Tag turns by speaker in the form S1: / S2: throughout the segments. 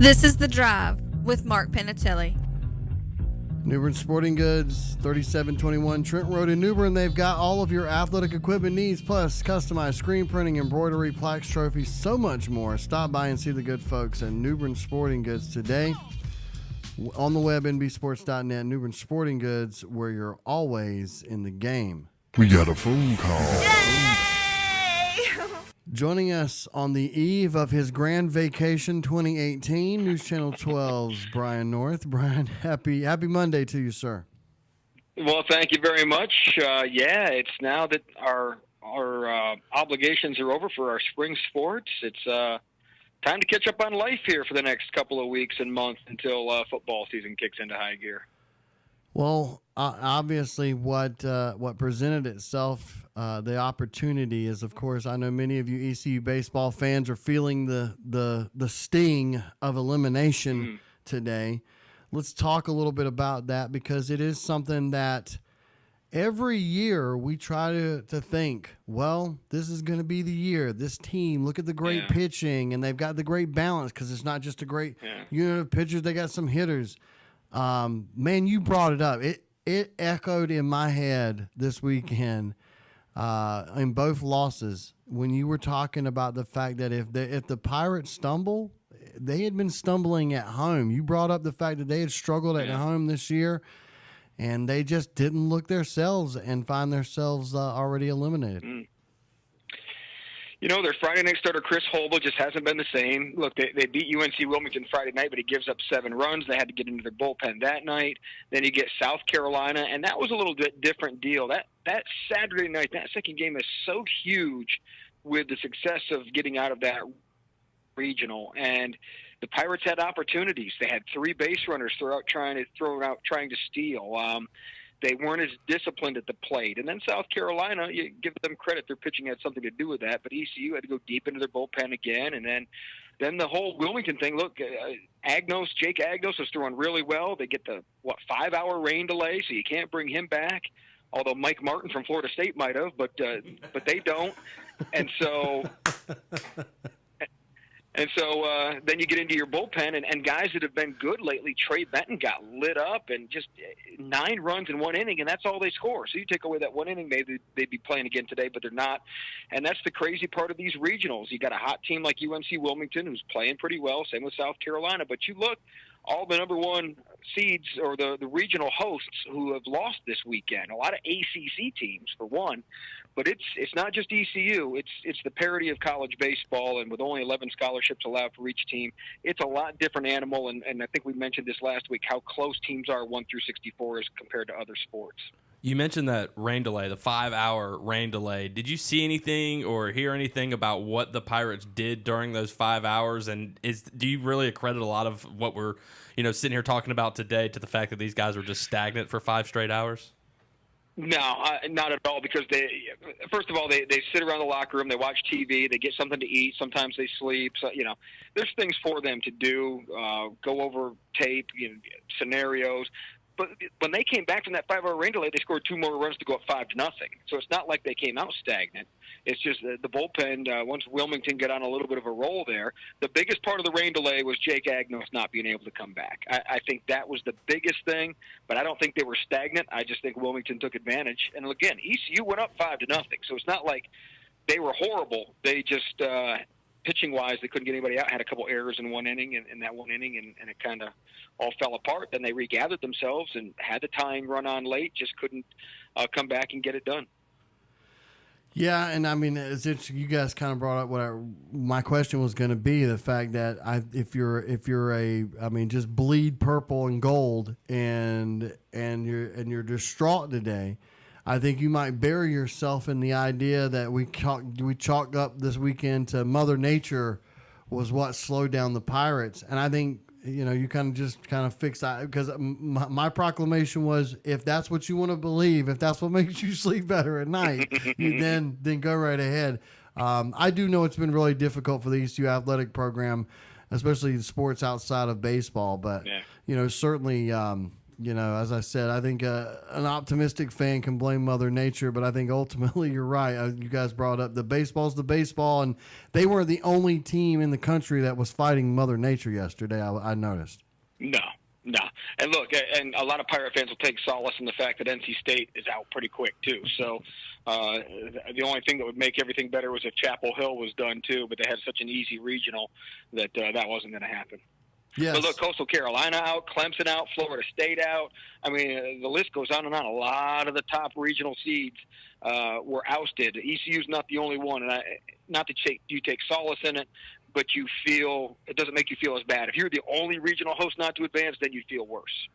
S1: This is The Drive with Mark Panatelli.
S2: New Bern Sporting Goods, 3721 Trent Road in New Bern. They've got all of your athletic equipment needs, plus customized screen printing, embroidery, plaques, trophies, so much more. Stop by and see the good folks at New Bern Sporting Goods today. On the web, nbsports.net, New Bern Sporting Goods, where you're always in the game.
S3: We got a phone call.
S1: Yay!
S2: Joining us on the eve of his Grand Vacation 2018, News Channel 12's Brian North. Brian, happy Monday to you, sir.
S4: Well, thank you very much. It's now that our obligations are over for our spring sports. It's time to catch up on life here for the next couple of weeks and months until football season kicks into high gear.
S2: Well, obviously, what presented itself, the opportunity is, of course, I know many of you ECU baseball fans are feeling the sting of elimination today. Let's talk a little bit about that, because it is something that every year we try to think, well, this is going to be the year. This team, look at the great pitching, and they've got the great balance, because it's not just a great unit of pitchers. They got some hitters. Man, you brought it up. It echoed in my head this weekend in both losses when you were talking about the fact that if the Pirates stumble, they had been stumbling at home. You brought up the fact that they had struggled at home this year, and they just didn't look themselves and find themselves already eliminated.
S4: You know, their Friday night starter, Chris Holba, just hasn't been the same. Look, they beat UNC Wilmington Friday night, but he gives up 7 runs. They had to get into their bullpen that night. Then you get South Carolina, and that was a little bit different deal. That Saturday night, that second game is so huge with the success of getting out of that regional. And the Pirates had opportunities. They had 3 base runners trying to steal. They weren't as disciplined at the plate. And then South Carolina, you give them credit, their pitching had something to do with that. But ECU had to go deep into their bullpen again. And then the whole Wilmington thing, look, Jake Agnos is throwing really well. They get the, 5-hour rain delay, so you can't bring him back. Although Mike Martin from Florida State might have, but they don't. And so... And so then you get into your bullpen, and guys that have been good lately, Trey Benton got lit up and just 9 runs in 1 inning, and that's all they score. So you take away that 1 inning, maybe they'd be playing again today, but they're not. And that's the crazy part of these regionals. You got a hot team like UNC Wilmington who's playing pretty well, same with South Carolina. But you look, all the number 1 seeds or the regional hosts who have lost this weekend, a lot of ACC teams for one. But it's not just ECU. It's the parity of college baseball, and with only 11 scholarships allowed for each team, it's a lot different animal. And I think we mentioned this last week, how close teams are 1 through 64 as compared to other sports.
S5: You mentioned that rain delay, the 5-hour rain delay. Did you see anything or hear anything about what the Pirates did during those 5 hours? And do you really accredit a lot of what we're sitting here talking about today to the fact that these guys were just stagnant for 5 straight hours?
S4: No, not at all, because first of all, they sit around the locker room, they watch TV, they get something to eat, sometimes they sleep. So, there's things for them to do, go over tape, scenarios. But when they came back from that 5-hour rain delay, they scored 2 more runs to go up 5-0. So it's not like they came out stagnant. It's just the bullpen, once Wilmington got on a little bit of a roll there, the biggest part of the rain delay was Jake Agnos not being able to come back. I think that was the biggest thing, but I don't think they were stagnant. I just think Wilmington took advantage. And again, ECU went up 5-0. So it's not like they were horrible. They just, pitching-wise, they couldn't get anybody out, had a couple errors in 1 inning, in that 1 inning, and it kind of all fell apart. Then they regathered themselves and had the tying run on late, just couldn't come back and get it done.
S2: Yeah, and I mean, it's interesting. You guys kind of brought up my question was going to be, the fact that if you're just bleed purple and gold and you're distraught today, I think you might bury yourself in the idea that we chalked up this weekend to Mother Nature was what slowed down the Pirates. And I think, you kind of fixed that, because my proclamation was, if that's what you want to believe, if that's what makes you sleep better at night, you then go right ahead. I do know it's been really difficult for the ECU athletic program, especially sports outside of baseball, but certainly as I said, I think an optimistic fan can blame Mother Nature, but I think ultimately you're right. You guys brought up the baseball's the baseball, and they were the only team in the country that was fighting Mother Nature yesterday. I noticed.
S4: No. And look, and a lot of Pirate fans will take solace in the fact that NC State is out pretty quick too. So the only thing that would make everything better was if Chapel Hill was done too, but they had such an easy regional that that wasn't going to happen.
S2: Yes.
S4: But look, Coastal Carolina out, Clemson out, Florida State out. I mean, the list goes on and on. A lot of the top regional seeds were ousted. ECU's not the only one, and not to you take solace in it, but you feel it doesn't make you feel as bad. If you're the only regional host not to advance, then you feel worse.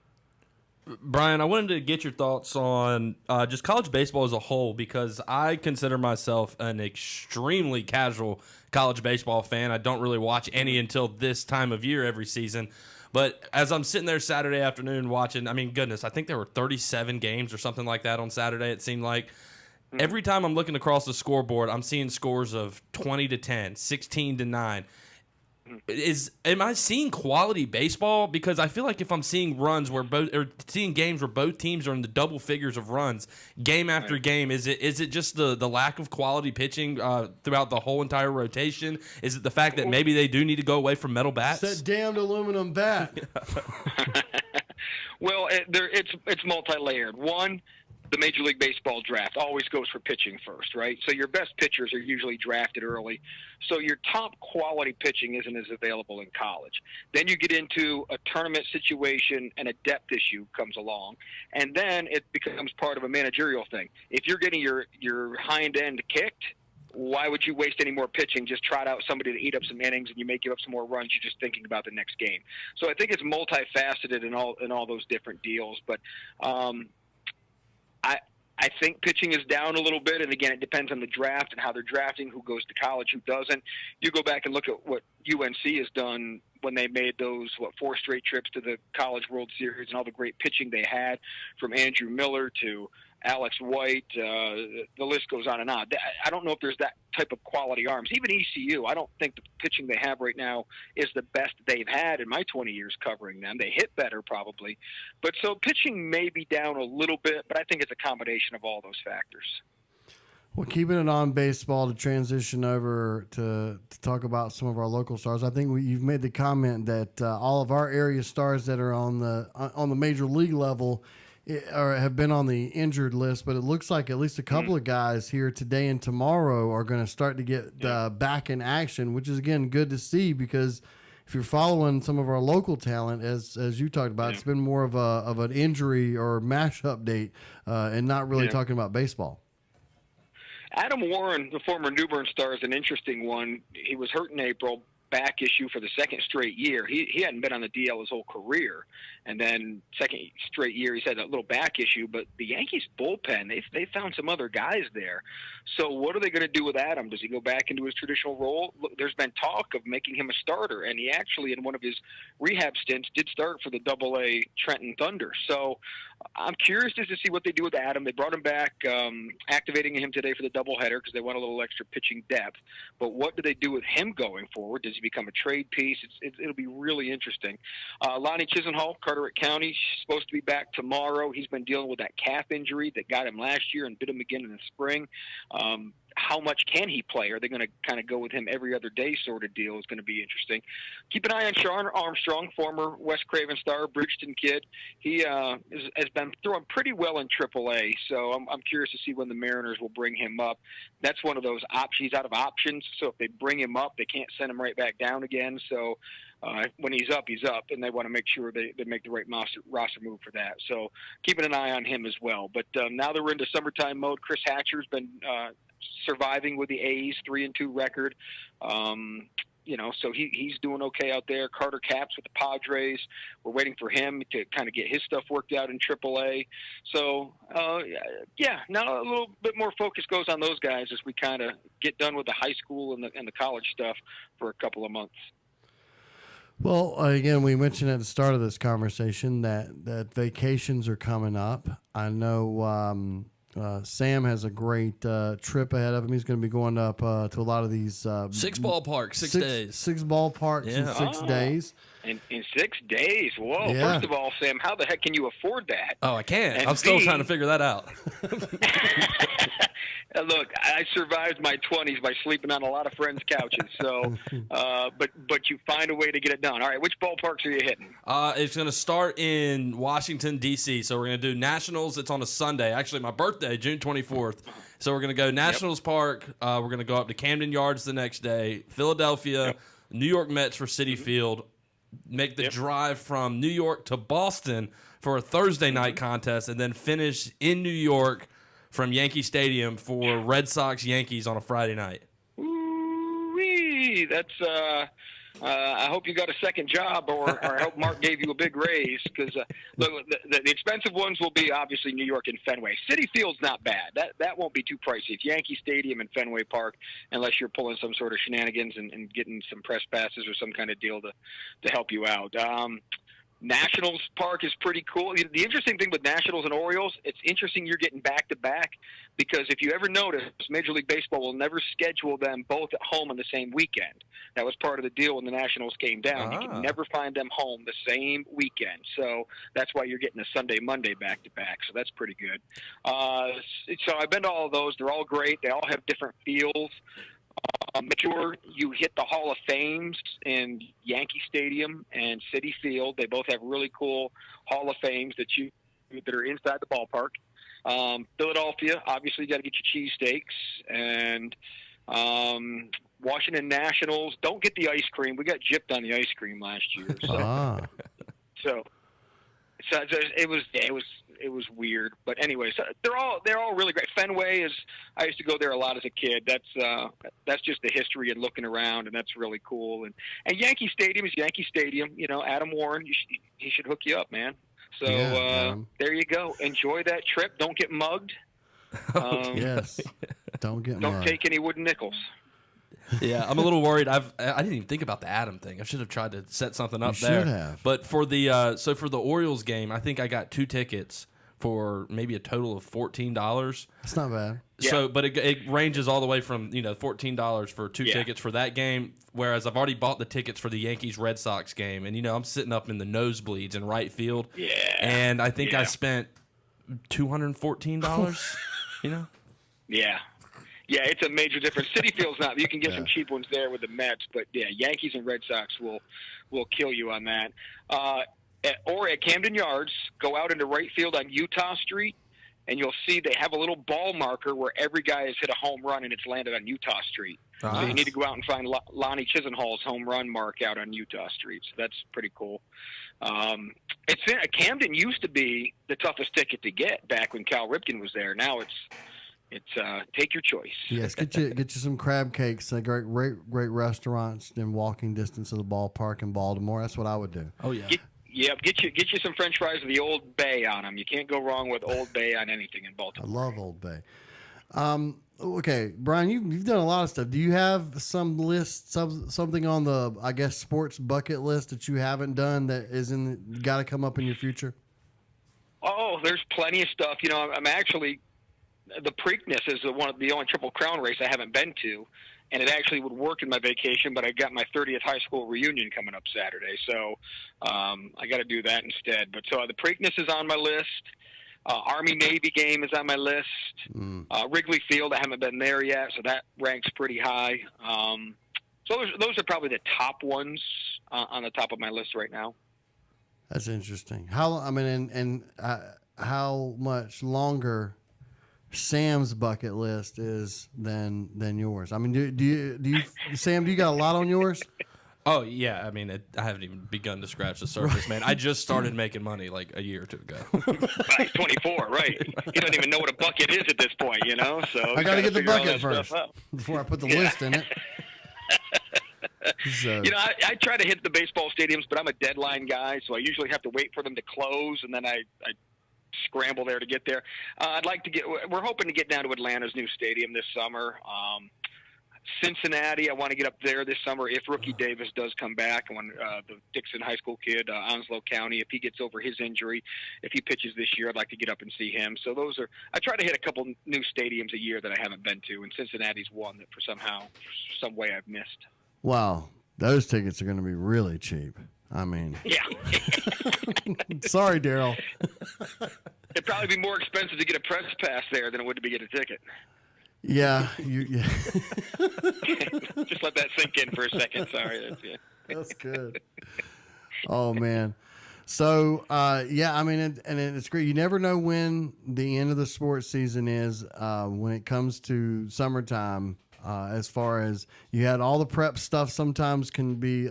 S5: Brian, I wanted to get your thoughts on just college baseball as a whole, because I consider myself an extremely casual college baseball fan. I don't really watch any until this time of year every season. But as I'm sitting there Saturday afternoon watching, I mean, goodness, I think there were 37 games or something like that on Saturday, it seemed like. Every time I'm looking across the scoreboard, I'm seeing scores of 20-10, 16-9. Am I seeing quality baseball? Because I feel like if I'm seeing seeing games where both teams are in the double figures of runs game after game, is it just the lack of quality pitching throughout the whole entire rotation? Is it the fact that maybe they do need to go away from metal bats?
S2: That damned aluminum bat.
S4: Well, it's multi-layered. One, the Major League Baseball draft always goes for pitching first, right? So your best pitchers are usually drafted early. So your top quality pitching isn't as available in college. Then you get into a tournament situation and a depth issue comes along. And then it becomes part of a managerial thing. If you're getting your hind end kicked, why would you waste any more pitching? Just trot out somebody to eat up some innings, and you may give up some more runs. You're just thinking about the next game. So I think it's multifaceted in all those different deals. But I think pitching is down a little bit, and again, it depends on the draft and how they're drafting, who goes to college, who doesn't. You go back and look at what UNC has done when they made those 4 straight trips to the College World Series and all the great pitching they had, from Andrew Miller to Alex White. The list goes on and on. I don't know if there's that type of quality arms. Even ECU, I don't think the pitching they have right now is the best they've had in my 20 years covering them. They hit better probably. But so pitching may be down a little bit, but I think it's a combination of all those factors.
S2: Well, keeping it on baseball, to transition over to talk about some of our local stars, I think you've made the comment that all of our area stars that are on the major league level or have been on the injured list, but it looks like at least a couple of guys here today and tomorrow are going to start to get back in action, which is, again, good to see, because if you're following some of our local talent, as you talked about, it's been more of an injury or mash update and not really talking about baseball.
S4: Adam Warren, the former New Bern Star, is an interesting one. He was hurt in April, back issue for the second straight year. He hadn't been on the DL his whole career, and then second straight year he's had that little back issue. But the Yankees bullpen, they found some other guys there. So what are they going to do with Adam? Does he go back into his traditional role? Look, there's been talk of making him a starter, and he actually in one of his rehab stints did start for the AA Trenton Thunder. So I'm curious just to see what they do with Adam. They brought him back, activating him today for the doubleheader because they want a little extra pitching depth. But what do they do with him going forward? Does he become a trade piece? It'll be really interesting. Lonnie Chisenhall, Carteret County, supposed to be back tomorrow. He's been dealing with that calf injury that got him last year and bit him again in the spring. How much can he play? Are they going to kind of go with him every other day sort of deal? Is going to be interesting. Keep an eye on Sean Armstrong, former West Craven Star, Bridgeton kid. He has been throwing pretty well in AAA, so I'm curious to see when the Mariners will bring him up. That's one of those options. He's out of options, so if they bring him up, they can't send him right back down again. So when he's up, and they want to make sure they make the right roster move for that. So keeping an eye on him as well. But now that we're into summertime mode, Chris Hatcher's been surviving with the A's 3-2 record. So he's doing okay out there. Carter Capps with the Padres. We're waiting for him to kind of get his stuff worked out in AAA. So, now a little bit more focus goes on those guys as we kind of get done with the high school and the college stuff for a couple of months.
S2: Well, again, we mentioned at the start of this conversation that vacations are coming up. I know Sam has a great trip ahead of him. He's going to be going up to a lot of these
S5: 6 ballparks, 6 days.
S2: 6 ballparks in 6 days.
S4: In 6 days. Whoa.
S2: Yeah.
S4: First of all, Sam, how the heck can you afford that?
S5: Oh, I can't.
S4: And
S5: I'm still
S4: B,
S5: trying to figure that out.
S4: Look, I survived my 20s by sleeping on a lot of friends' couches. So, but you find a way to get it done. All right, which ballparks are you hitting?
S5: It's going to start in Washington, D.C., so we're going to do Nationals. It's on a Sunday. Actually, my birthday, June 24th. So we're going to go Nationals Park. We're going to go up to Camden Yards the next day, Philadelphia, New York Mets for Citi Field, make the drive from New York to Boston for a Thursday night contest, and then finish in New York from Yankee Stadium for Red Sox Yankees on a Friday night.
S4: Ooh-wee. That's I hope you got a second job, or I hope Mark gave you a big raise, because look, the expensive ones will be obviously New York and Fenway. Citi Field's not bad. That won't be too pricey. It's Yankee Stadium and Fenway Park, unless you're pulling some sort of shenanigans and getting some press passes or some kind of deal to help you out. Nationals Park is pretty cool. The interesting thing with Nationals and Orioles, it's interesting you're getting back-to-back, because if you ever notice, Major League Baseball will never schedule them both at home on the same weekend. That was part of the deal when the Nationals came down. You can never find them home the same weekend. So that's why you're getting a Sunday-Monday back-to-back. So that's pretty good. So I've been to all of those. They're all great. They all have different feels. Make sure you hit the Hall of Fames in Yankee Stadium and Citi Field. They both have really cool Hall of Fames that are inside the ballpark. Philadelphia, obviously, you got to get your cheesesteaks. And Washington Nationals, don't get the ice cream. We got gypped on the ice cream last year. So, so it was weird, but anyway, so they're all really great. Fenway is, I used to go there a lot as a kid. That's just the history and looking around, and that's really cool. And Yankee Stadium is Yankee Stadium. You know, Adam Warren, he should hook you up, man. So there you go. Enjoy that trip. Don't get mugged.
S2: Yes, don't
S4: mugged. Take any wooden nickels.
S5: Yeah, I'm a little worried. I didn't even think about the Adam thing. I should have tried to set something up there.
S2: Should have.
S5: But for the for the Orioles game, I think I got 2 tickets for maybe a total of $14.
S2: That's not bad.
S5: So,
S4: Yeah.
S5: but it ranges all the way from $14 for 2 tickets for that game, whereas I've already bought the tickets for the Yankees Red Sox game, and I'm sitting up in the nosebleeds in right field.
S4: Yeah.
S5: And I think I spent $214.
S4: Yeah. Yeah, it's a major difference. Citi Field's not. You can get some cheap ones there with the Mets, but yeah, Yankees and Red Sox will kill you on that. Or at Camden Yards, go out into right field on Utah Street, and you'll see they have a little ball marker where every guy has hit a home run and it's landed on Utah Street.
S5: Nice.
S4: So you need to go out and find Lonnie Chisenhall's home run mark out on Utah Street. So that's pretty cool. Camden used to be the toughest ticket to get back when Cal Ripken was there. Now it's take your choice.
S2: Yes, get you some crab cakes. Great restaurants in walking distance of the ballpark in Baltimore. That's what I would do.
S5: Oh yeah.
S4: Get you some French fries with the Old Bay on them. You can't go wrong with Old Bay on anything in Baltimore.
S2: I love Old Bay. Okay, Brian, you've done a lot of stuff. Do you have some list, something on the sports bucket list that you haven't done that got to come up in your future?
S4: Oh, there's plenty of stuff. I'm actually. The Preakness is the only Triple Crown race I haven't been to, and it actually would work in my vacation, but I got my 30th high school reunion coming up Saturday, so I got to do that instead. But so the Preakness is on my list. Army-Navy game is on my list. Wrigley Field, I haven't been there yet, so that ranks pretty high. So those are probably the top ones on the top of my list right now.
S2: That's interesting. How much longer Sam's bucket list is than yours? I mean, do you Sam? Do you got a lot on yours?
S5: Oh yeah, I mean, I haven't even begun to scratch the surface, man. I just started making money like a year or two ago.
S4: He's 24, right? He doesn't even know what a bucket is at this point, So
S2: I got to get the bucket first before I put the list in it. So.
S4: I try to hit the baseball stadiums, but I'm a deadline guy, so I usually have to wait for them to close, and then I scramble there to get there. We're hoping to get down to Atlanta's new stadium this summer. Cincinnati, I want to get up there this summer if Rookie Davis does come back. And when the Dixon High School kid, Onslow County, if he gets over his injury, if he pitches this year, I'd like to get up and see him. So I try to hit a couple new stadiums a year that I haven't been to, and Cincinnati's one that for some way I've missed.
S2: Wow, those tickets are going to be really cheap. I mean,
S4: yeah.
S2: Sorry, Daryl.
S4: It'd probably be more expensive to get a press pass there than it would to get a ticket.
S2: Yeah,
S4: Just let that sink in for a second. Sorry.
S2: That's good. Oh man. So I mean, it's great. You never know when the end of the sports season is when it comes to summertime. As far as you had all the prep stuff, sometimes can be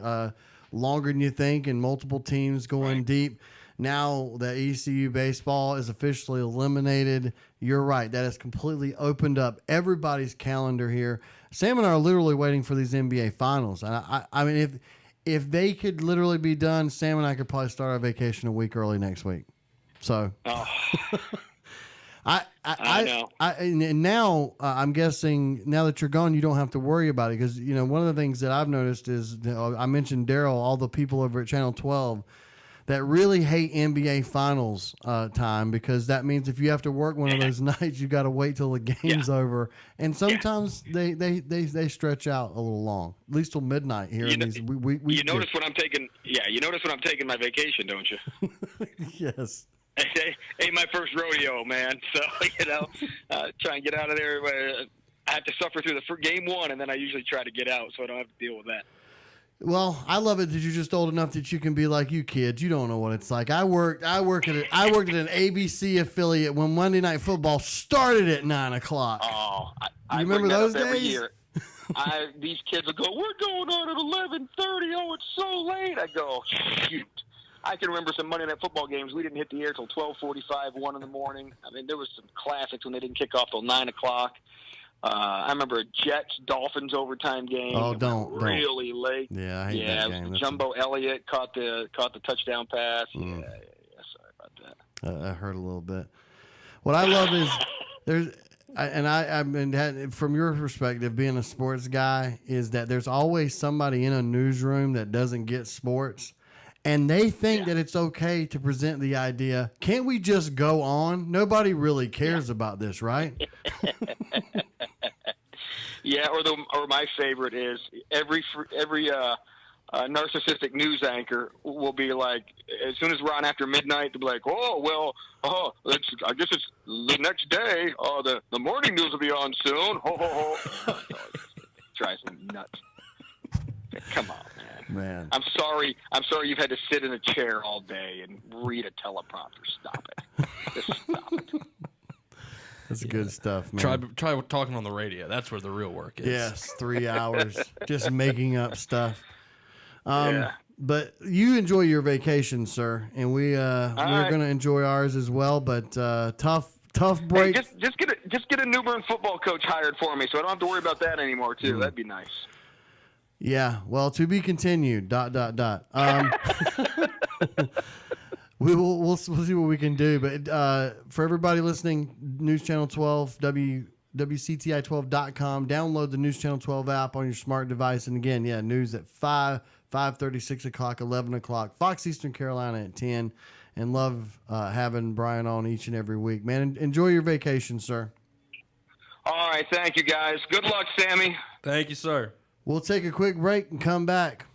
S2: longer than you think, and multiple teams going deep. Now that ECU baseball is officially eliminated, you're right. That has completely opened up everybody's calendar here. Sam and I are literally waiting for these NBA finals. I mean, if they could literally be done, Sam and I could probably start our vacation a week early next week. So, I know. And now I'm guessing now that you're gone, you don't have to worry about it because one of the things that I've noticed is I mentioned Daryl, all the people over at Channel 12. That really hate NBA Finals time because that means if you have to work one of those nights, you got to wait till the game's over. And sometimes they stretch out a little long, at least till midnight here. You notice
S4: when I'm taking my vacation, don't you?
S2: Yes.
S4: Ain't my first rodeo, man. So try and get out of there. I have to suffer through the game one, and then I usually try to get out, so I don't have to deal with that.
S2: Well, I love it that you're just old enough that you can be like you kids. You don't know what it's like. I worked at an ABC affiliate when Monday Night Football started at 9:00.
S4: Oh, I
S2: remember those days?
S4: Every year. These kids will go, "We're going on at 11:30. Oh, it's so late." I go, "Shoot." I can remember some Monday Night Football games. We didn't hit the air till 12:45, 1 in the morning. I mean, there was some classics when they didn't kick off till 9:00. I remember a Jets-Dolphins overtime game.
S2: Oh, don't
S4: really late.
S2: Yeah, I hate that game.
S4: Jumbo Elliott caught the touchdown pass. Yeah, sorry about that.
S2: I heard a little bit. What I love is from your perspective, being a sports guy, is that there's always somebody in a newsroom that doesn't get sports. And they think that it's okay to present the idea, can't we just go on? Nobody really cares about this, right?
S4: Yeah, or my favorite is every narcissistic news anchor will be like, as soon as we're on after midnight, they'll be like, I guess it's the next day. The morning news will be on soon. Ho, ho, ho. It drives me nuts. Come on, man. I'm sorry you've had to sit in a chair all day and read a teleprompter. Stop it. Just stop it.
S2: That's good stuff, man.
S5: Try talking on the radio. That's where the real work is.
S2: Yes, 3 hours just making up stuff. But you enjoy your vacation, sir, and we're going to enjoy ours as well. But tough break.
S4: Hey, just get a New Bern football coach hired for me, so I don't have to worry about that anymore too. That'd be nice.
S2: Yeah, well, to be continued. ... We'll see what we can do. But for everybody listening, News Channel 12, WCTI12.com. Download the News Channel 12 app on your smart device. And again, news at 5:30, 6 o'clock, 11 o'clock. Fox Eastern Carolina at 10. And love having Brian on each and every week. Man, enjoy your vacation, sir.
S4: All right, thank you, guys. Good luck, Sammy.
S5: Thank you, sir.
S2: We'll take a quick break and come back.